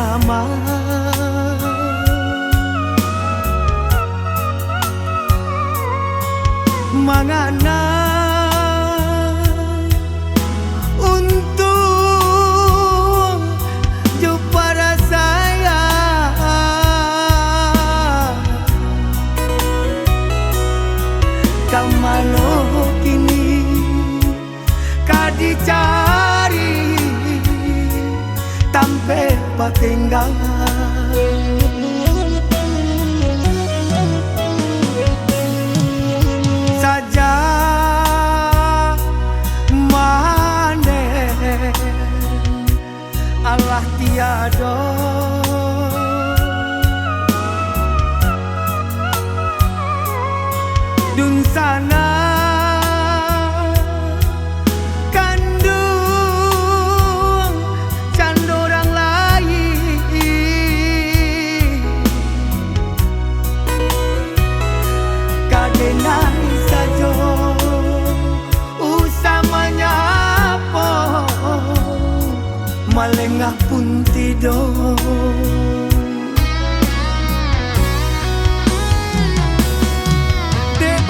bersama. Mangana untuk jumpa saya kamano kini kadicari tampe patinggal saja maneh Allah tiada dun sana kandung can orang lain kadenai saja usamanya apa malengah pun tidur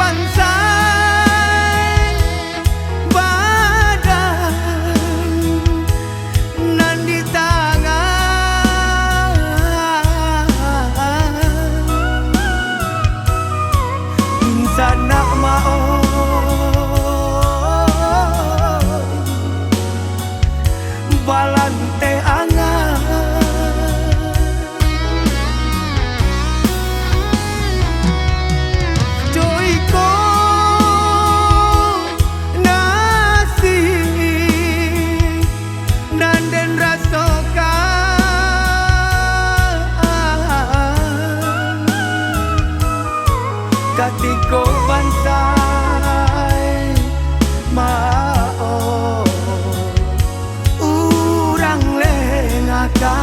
bansai badan nan di tangan insan nak mau balante angan katiko bansai mau urang lengakan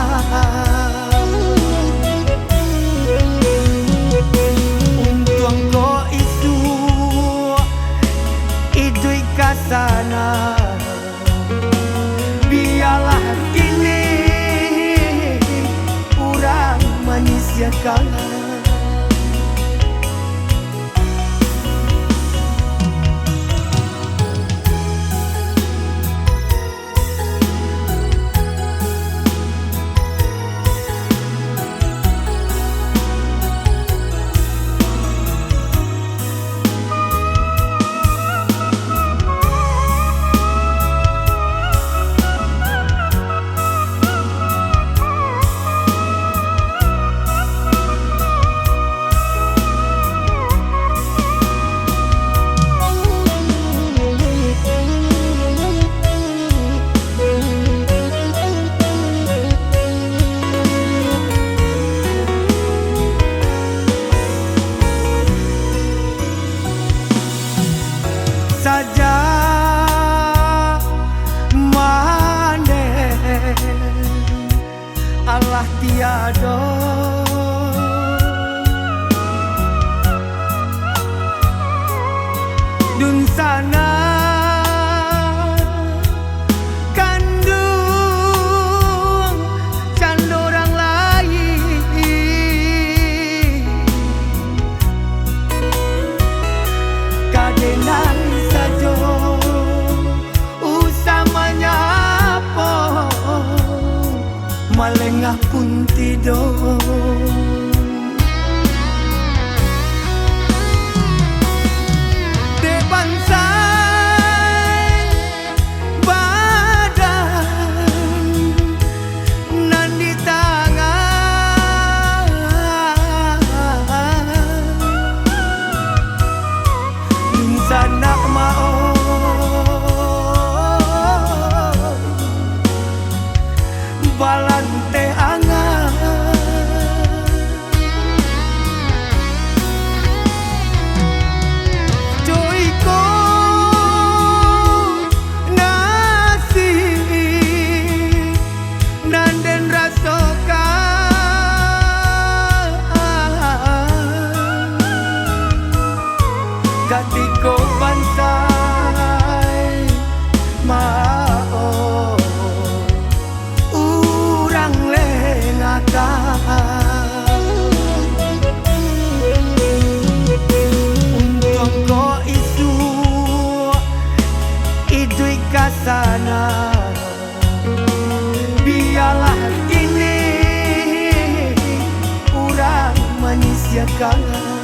untung ko itu idui kasana biarlah kini urang manusia kalah saja maneh Allah tiada dun sana kandung can orang lain kadenan saja usamanya apa malengah pun tidur de bansai badan nan di tangan insan nak mau balante angan joiko nasi nanden rasokan katiko bansai mau urang lenga sana. Biarlah ini urang manusia kalah.